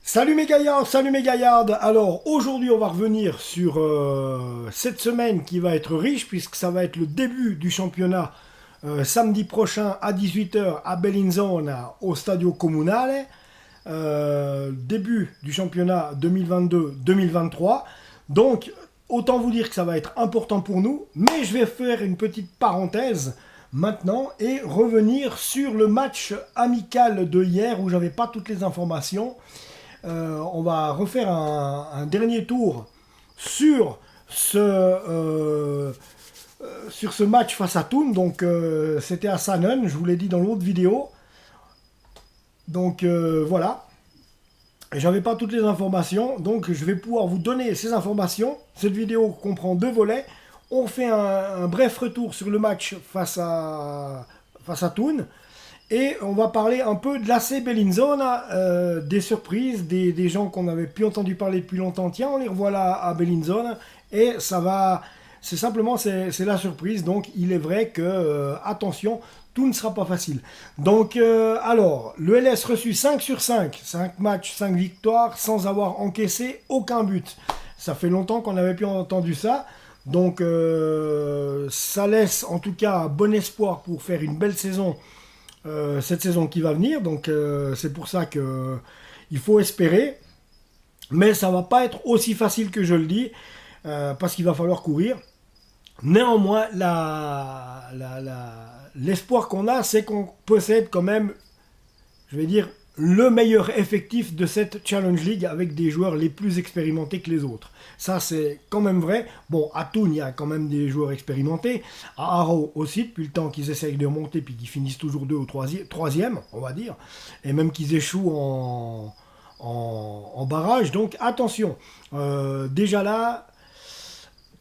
Salut mes gaillards. Alors aujourd'hui on va revenir sur cette semaine qui va être riche puisque ça va être le début du championnat samedi prochain à 18 h à Bellinzona au Stadio Comunale. Début du championnat 2022-2023. Donc autant vous dire que ça va être important pour nous, mais je vais faire une petite parenthèse maintenant et revenir sur le match amical de hier où j'avais pas toutes les informations. On va refaire un dernier tour sur ce match face à Thun. Donc c'était à Sanen, je vous l'ai dit dans l'autre vidéo. Donc voilà. J'avais pas toutes les informations, donc je vais pouvoir vous donner ces informations. Cette vidéo comprend deux volets. On fait un bref retour sur le match face à Thun. Et on va parler un peu de l'AC Bellinzona, des surprises, des gens qu'on n'avait plus entendu parler depuis longtemps. Tiens, on les revoilà à Bellinzona. Et ça va, c'est la surprise. Donc il est vrai que, attention, tout ne sera pas facile. Donc alors, le LS reçu 5 sur 5, 5 matchs, 5 victoires, sans avoir encaissé aucun but. Ça fait longtemps qu'on n'avait plus entendu ça. Donc ça laisse en tout cas bon espoir pour faire une belle saison. Cette saison qui va venir, donc c'est pour ça que il faut espérer, mais ça va pas être aussi facile que je le dis, parce qu'il va falloir courir. Néanmoins, l'espoir qu'on a, c'est qu'on possède quand même, je vais dire, le meilleur effectif de cette Challenge League avec des joueurs les plus expérimentés que les autres. Ça, c'est quand même vrai. Bon, à Thun, il y a quand même des joueurs expérimentés. À Haro aussi, depuis le temps qu'ils essayent de remonter, puis qu'ils finissent toujours 2 ou 3e, on va dire. Et même qu'ils échouent en barrage. Donc, attention. Déjà là,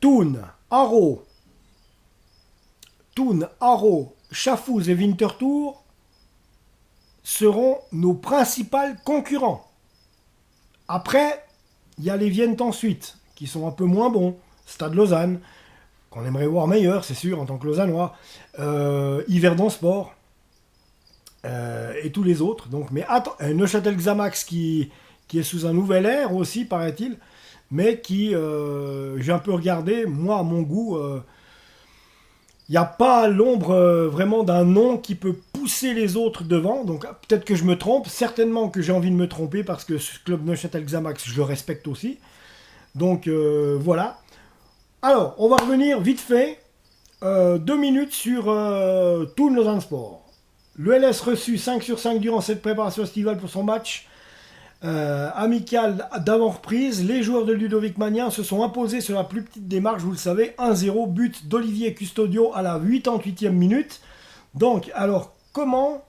Thun, Haro, Chafouz et Winterthur seront nos principaux concurrents. Après, il y a les Viennent ensuite, qui sont un peu moins bons. Stade Lausanne, qu'on aimerait voir meilleur, c'est sûr, en tant que Lausannois. Yverdon Sport, et tous les autres. Donc, mais attends, Neuchâtel Xamax qui est sous un nouvel air aussi, paraît-il, mais qui, j'ai un peu regardé, moi, à mon goût, il n'y a pas l'ombre vraiment d'un nom qui peut pousser les autres devant. Donc peut-être que je me trompe. Certainement que j'ai envie de me tromper parce que ce club Neuchâtel Xamax, je le respecte aussi. Donc voilà. Alors, on va revenir vite fait. 2 minutes sur Thun Lausanne Sport. Le LS reçu 5 sur 5 durant cette préparation estivale pour son match amical d'avant-reprise. Les joueurs de Ludovic Magnin se sont imposés sur la plus petite démarche, vous le savez, 1-0, but d'Olivier Custodio à la 88e minute. Donc, alors, comment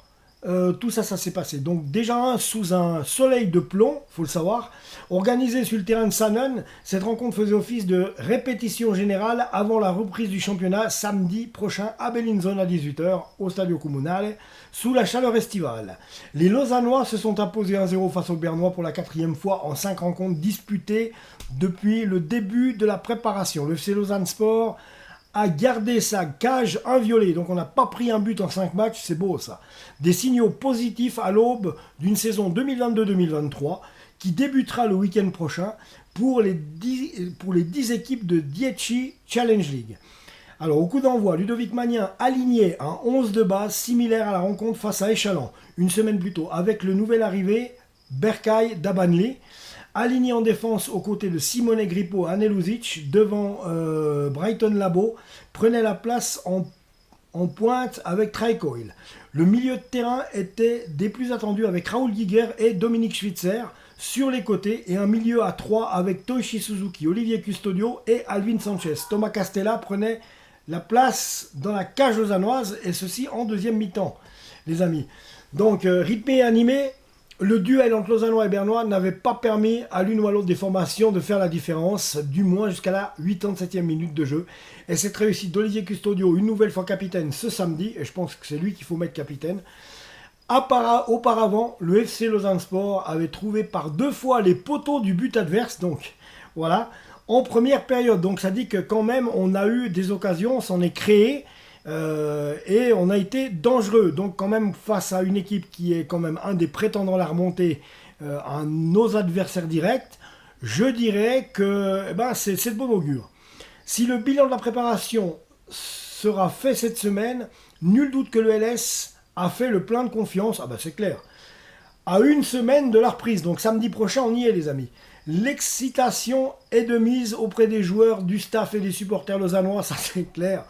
tout ça s'est passé? Donc, déjà, sous un soleil de plomb, faut le savoir, organisé sur le terrain de Sanen, cette rencontre faisait office de répétition générale avant la reprise du championnat samedi prochain à Bellinzona à 18 h au Stadio Comunale, sous la chaleur estivale. Les Lausannois se sont imposés 1-0 face aux Bernois pour la 4e fois en 5 rencontres disputées depuis le début de la préparation. Le FC Lausanne Sport a gardé sa cage inviolée, donc on n'a pas pris un but en 5 matchs, c'est beau ça. Des signaux positifs à l'aube d'une saison 2022-2023 qui débutera le week-end prochain pour les 10 équipes de Dietchi Challenge League. Alors au coup d'envoi, Ludovic Magnin aligné un 11 de base similaire à la rencontre face à Échalon, une semaine plus tôt, avec le nouvel arrivé Berkay Dabanli, aligné en défense aux côtés de Simone Grippo Anelusic, devant Brighton Labo, prenait la place en pointe avec Traikoil. Le milieu de terrain était des plus attendus avec Raoul Giger et Dominique Schwitzer sur les côtés, et un milieu à 3 avec Toichi Suzuki, Olivier Custodio et Alvin Sanchez. Thomas Castella prenait la place dans la cage lausannoise, et ceci en deuxième mi-temps, les amis. Donc, rythmé et animé, le duel entre Lausannois et Bernois n'avait pas permis à l'une ou à l'autre des formations de faire la différence, du moins jusqu'à la 87e minute de jeu. Et cette réussite d'Olivier Custodio, une nouvelle fois capitaine ce samedi, et je pense que c'est lui qu'il faut mettre capitaine. Auparavant, le FC Lausanne Sport avait trouvé par 2 fois les poteaux du but adverse, donc voilà, en première période. Donc ça dit que quand même on a eu des occasions, on s'en est créé, et on a été dangereux. Donc quand même face à une équipe qui est quand même un des prétendants à la remontée, à nos adversaires directs, je dirais que c'est de bon augure. Si le bilan de la préparation sera fait cette semaine, nul doute que le LS a fait le plein de confiance, c'est clair, à une semaine de la reprise, donc samedi prochain on y est les amis. L'excitation est de mise auprès des joueurs, du staff et des supporters lausannois, ça c'est clair.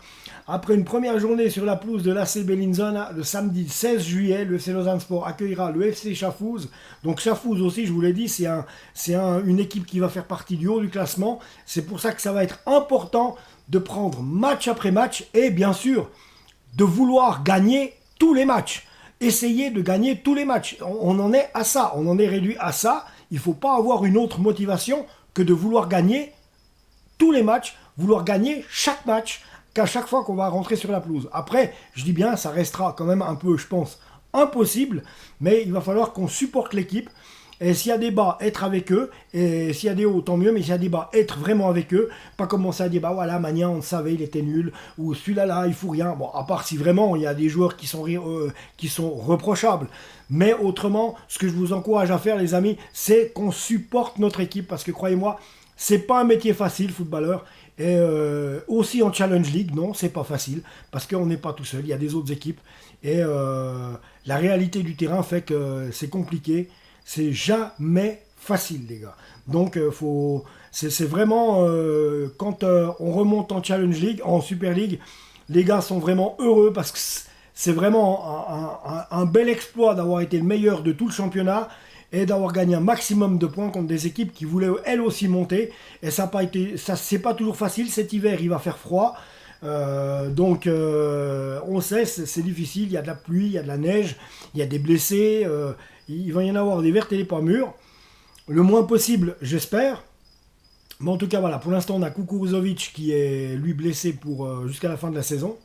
Après une première journée sur la pelouse de l'AC Bellinzona, le samedi 16 juillet, le FC Lausanne Sport accueillera le FC Schaffhouse. Donc Schaffhouse aussi, je vous l'ai dit, c'est une équipe qui va faire partie du haut du classement. C'est pour ça que ça va être important de prendre match après match et bien sûr de vouloir gagner tous les matchs. Essayer de gagner tous les matchs. On en est à ça, on en est réduit à ça. Il ne faut pas avoir une autre motivation que de vouloir gagner tous les matchs, vouloir gagner chaque match, qu'à chaque fois qu'on va rentrer sur la pelouse. Après, je dis bien, ça restera quand même un peu, je pense, impossible, mais il va falloir qu'on supporte l'équipe. Et s'il y a des bas, être avec eux. Et s'il y a des hauts, tant mieux. Mais s'il y a des bas, être vraiment avec eux. Pas commencer à dire, voilà, Magnan, on le savait, il était nul. Ou celui-là, il fout rien. Bon, à part si vraiment il y a des joueurs qui sont reprochables. Mais autrement, ce que je vous encourage à faire, les amis, c'est qu'on supporte notre équipe. Parce que croyez-moi, c'est pas un métier facile, footballeur. Et aussi en Challenge League, non, c'est pas facile. Parce qu'on n'est pas tout seul. Il y a des autres équipes. Et la réalité du terrain fait que c'est compliqué. C'est jamais facile, les gars. Donc, c'est vraiment... quand on remonte en Challenge League, en Super League, les gars sont vraiment heureux parce que c'est vraiment un bel exploit d'avoir été le meilleur de tout le championnat et d'avoir gagné un maximum de points contre des équipes qui voulaient elles aussi monter. Et ça c'est pas toujours facile. Cet hiver, il va faire froid. Donc on sait, c'est difficile. Il y a de la pluie, il y a de la neige, il y a des blessés. Il va y en avoir des vertes et des pas mûres. Le moins possible, j'espère. Mais en tout cas, voilà, pour l'instant, on a Kukuruzovic qui est, lui, blessé pour jusqu'à la fin de la saison.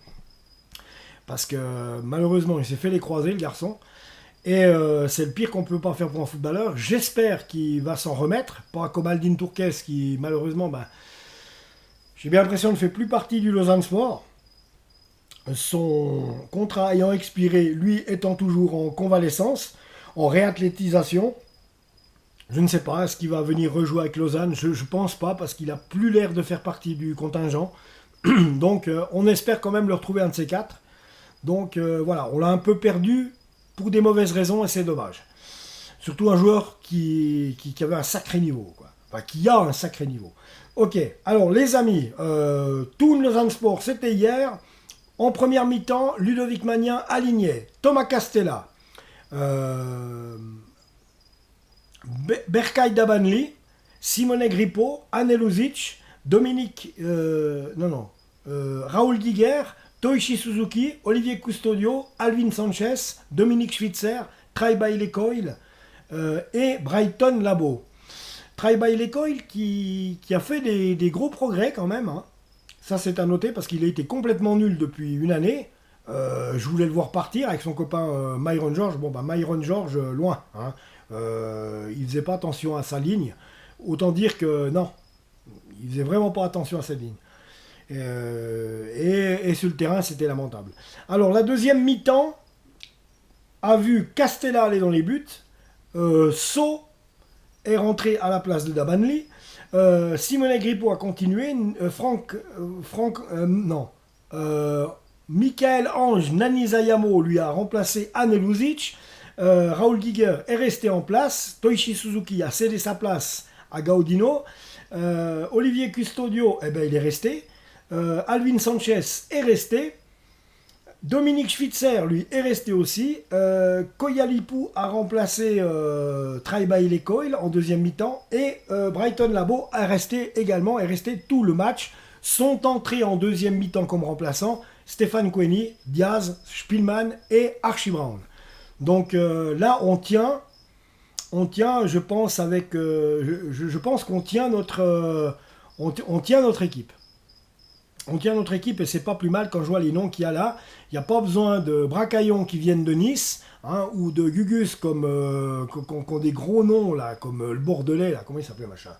Parce que, malheureusement, il s'est fait les croisés, le garçon. Et c'est le pire qu'on ne peut pas faire pour un footballeur. J'espère qu'il va s'en remettre. Pas comme Aldin Turkes, qui, malheureusement, j'ai bien l'impression, ne fait plus partie du Lausanne Sport. Son contrat ayant expiré, lui étant toujours en convalescence, en réathlétisation. Je ne sais pas, est-ce qu'il va venir rejouer avec Lausanne? Je ne pense pas, parce qu'il n'a plus l'air de faire partie du contingent. Donc on espère quand même le retrouver un de ces quatre. Donc voilà, on l'a un peu perdu pour des mauvaises raisons et c'est dommage. Surtout un joueur qui avait un sacré niveau, quoi. Enfin, qui a un sacré niveau. Ok, alors les amis, Thun Lausanne Sport, c'était hier. En première mi-temps, Ludovic Magnan aligné. Thomas Castella. Berkay Dabanli, Simone Grippo, Anne Luzic, Dominique, Raoul Giger, Toichi Suzuki, Olivier Custodio, Alvin Sanchez, Dominique Schwitzer, Traibai Lecoil et Brighton Labo. Traibai Lecoil qui a fait des gros progrès quand même. Hein. Ça c'est à noter parce qu'il a été complètement nul depuis une année. Je voulais le voir partir avec son copain Myron George. Bon, Myron George, loin. Hein. Il faisait pas attention à sa ligne. Autant dire que non, il faisait vraiment pas attention à sa ligne. Et sur le terrain, c'était lamentable. Alors, la deuxième mi-temps a vu Castella aller dans les buts. So est rentré à la place de Dabanli. Simone Grippo a continué. Michael Ange Nanizayamo lui a remplacé Anne Luzic. Raoul Giger est resté en place. Toichi Suzuki a cédé sa place à Gaudino. Olivier Custodio, il est resté. Alvin Sanchez est resté. Dominique Schwitzer, lui, est resté aussi. Koyalipu a remplacé Traibai Lecoil en deuxième mi-temps. Et Brighton Labo est resté tout le match. Sont entrés en deuxième mi-temps comme remplaçants Stéphane Koueni, Diaz, Spielmann et Archie Brown. Donc là, on tient, je pense, je pense qu'on tient on tient notre équipe. On tient notre équipe et c'est pas plus mal quand je vois les noms qu'il y a là. Il n'y a pas besoin de Bracaillon qui viennent de Nice, hein, ou de Gugus qui ont des gros noms, là, comme le Bordelais, là, comment il s'appelait, machin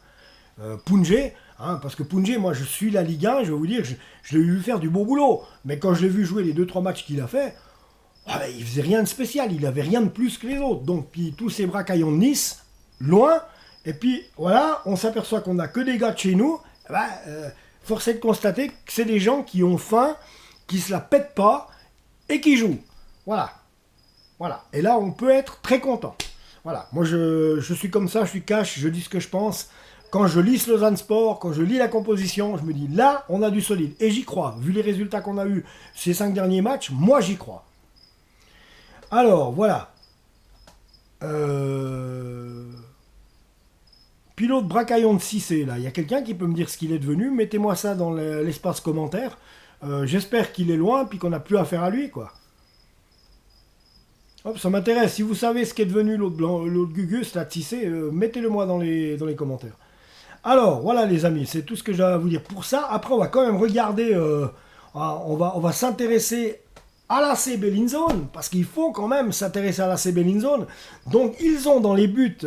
Poungé, hein, parce que Poungé, moi je suis la Ligue 1, je vais vous dire, je l'ai vu faire du beau boulot. Mais quand je l'ai vu jouer les 2-3 matchs qu'il a fait, il faisait rien de spécial, il avait rien de plus que les autres. Donc, puis tous ces Bracaillons de Nice, loin. Et puis voilà, on s'aperçoit qu'on n'a que des gars de chez nous. Force est de constater que c'est des gens qui ont faim, qui se la pètent pas et qui jouent. Voilà. Voilà. Et là, on peut être très content. Voilà. Moi, je suis comme ça, je suis cash, je dis ce que je pense. Quand je lis Lausanne Sport, quand je lis la composition, je me dis là, on a du solide. Et j'y crois. Vu les résultats qu'on a eus ces 5 derniers matchs, moi, j'y crois. Alors, voilà. Pilote Bracaillon de Cissé, là. Il y a quelqu'un qui peut me dire ce qu'il est devenu. Mettez-moi ça dans l'espace commentaire. J'espère qu'il est loin, puis qu'on n'a plus affaire à lui, quoi. Hop, ça m'intéresse. Si vous savez ce qu'est devenu l'autre Gugus, là, Cissé, mettez-le moi dans les commentaires. Alors, voilà les amis, c'est tout ce que j'ai à vous dire pour ça. Après, on va quand même regarder, on va s'intéresser à l'AC Bellinzone, parce qu'il faut quand même s'intéresser à l'AC Bellinzone. Donc, ils ont dans les buts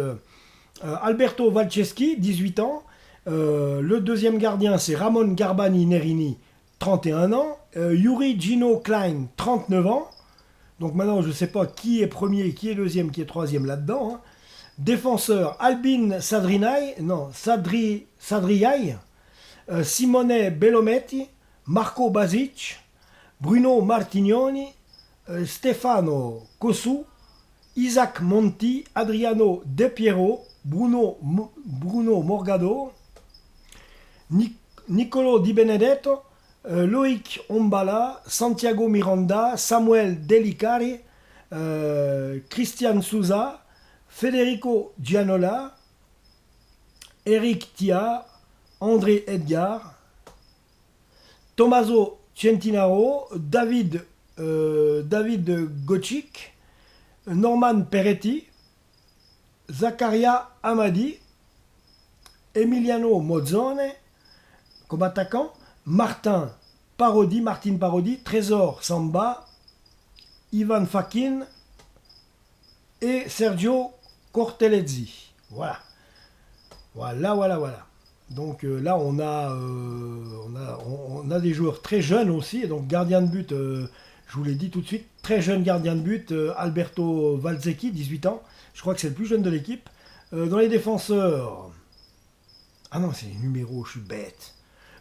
Alberto Valceschi, 18 ans. Le deuxième gardien, c'est Ramon Garbani Nerini, 31 ans. Yuri Gino Klein, 39 ans. Donc maintenant, je ne sais pas qui est premier, qui est deuxième, qui est troisième là-dedans. Hein. Défenseur, Albin Sadriai, Simone Bellometti, Marco Basic, Bruno Martignoni, Stefano Cosu, Isaac Monti, Adriano De Piero, Bruno Morgado, Nicolo Di Benedetto, Loïc Ombala, Santiago Miranda, Samuel Delicari, Christian Souza, Federico Gianola, Eric Tia, André Edgar, Tommaso Centinaro, David Gocic, Norman Peretti, Zaccaria Amadi, Emiliano Mozzone comme attaquant, Martin Parodi, Trésor Samba, Ivan Fakin et Sergio Cortellezzi. Voilà. Donc là, on a des joueurs très jeunes aussi. Et donc, gardien de but, je vous l'ai dit tout de suite, très jeune gardien de but, Alberto Valzecchi, 18 ans. Je crois que c'est le plus jeune de l'équipe. Dans les défenseurs... Ah non, c'est les numéros, je suis bête.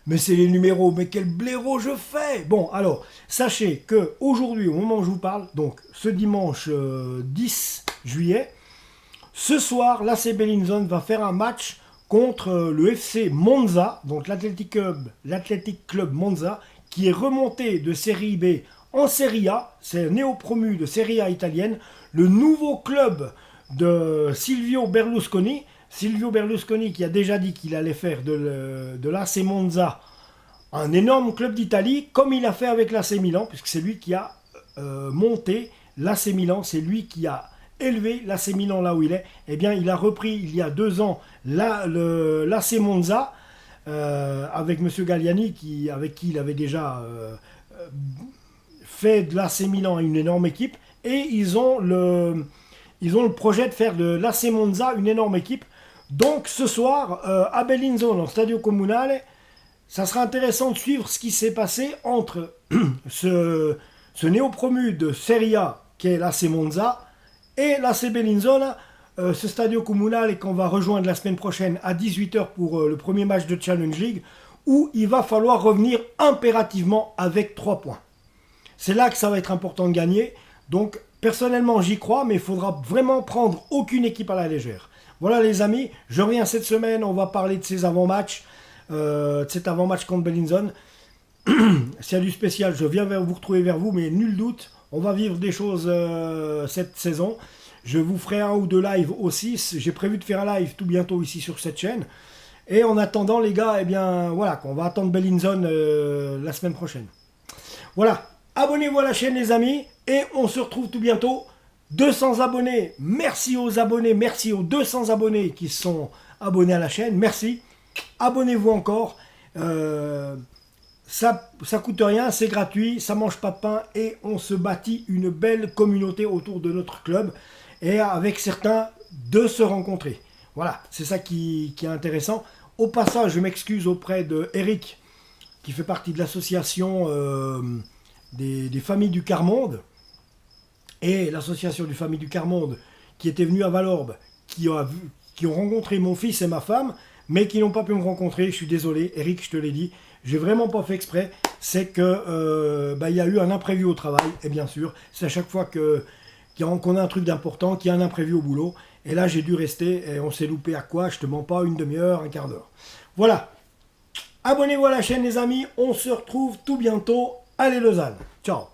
Mais c'est les numéros, mais quel blaireau je fais! Bon, alors, sachez que aujourd'hui, au moment où je vous parle, donc ce dimanche 10 juillet, ce soir, l'AC Bellinzone va faire un match contre le FC Monza, donc l'Athletic Club Monza, qui est remonté de Série B en Serie A, c'est un néo-promu de Serie A italienne, le nouveau club de Silvio Berlusconi. Silvio Berlusconi qui a déjà dit qu'il allait faire de l'AC Monza un énorme club d'Italie, comme il a fait avec l'AC Milan, puisque c'est lui qui a monté l'AC Milan, c'est lui qui a élevé l'AC Milan là où il est. Eh bien, il a repris il y a 2 ans l'AC Monza avec M. Galliani, avec qui il avait déjà fait de l'AC Milan une énorme équipe, et ils ont le projet de faire de l'AC Monza une énorme équipe. Donc ce soir, à Bellinzone, au Stadio Comunale, ça sera intéressant de suivre ce qui s'est passé entre ce néo-promu de Serie A, qui est l'AC Monza, et l'AC Bellinzone, ce Stadio Comunale qu'on va rejoindre la semaine prochaine à 18h pour le premier match de Challenge League, où il va falloir revenir impérativement avec 3 points. C'est là que ça va être important de gagner. Donc personnellement j'y crois, mais il faudra vraiment prendre aucune équipe à la légère. Voilà les amis, je reviens cette semaine, on va parler de ces avant-matchs, de cet avant-match contre Bellinzone. S'il y a du spécial, je viens vous retrouver vers vous, mais nul doute, on va vivre des choses cette saison. Je vous ferai 1 ou 2 lives aussi, j'ai prévu de faire un live tout bientôt ici sur cette chaîne. Et en attendant les gars, eh bien voilà, on va attendre Bellinzone la semaine prochaine. Voilà, abonnez-vous à la chaîne les amis, et on se retrouve tout bientôt. 200 abonnés, merci aux abonnés, merci aux 200 abonnés qui sont abonnés à la chaîne, merci. Abonnez-vous encore, ça coûte rien, c'est gratuit, ça mange pas de pain, et on se bâtit une belle communauté autour de notre club, et avec certains de se rencontrer. Voilà, c'est ça qui est intéressant. Au passage, je m'excuse auprès de Eric, qui fait partie de l'association des familles du Quart-Monde, et l'association du Famille du Quart-Monde qui était venue à Valorbe, qui qui ont rencontré mon fils et ma femme, mais qui n'ont pas pu me rencontrer. Je suis désolé, Eric, je te l'ai dit. J'ai vraiment pas fait exprès. C'est que il y a eu un imprévu au travail. Et bien sûr, c'est à chaque fois qu'on a un truc d'important, qu'il y a un imprévu au boulot. Et là, j'ai dû rester. Et on s'est loupé à quoi? Je te mens pas, une demi-heure, un quart d'heure. Voilà. Abonnez-vous à la chaîne, les amis. On se retrouve tout bientôt. Allez, Lausanne. Ciao.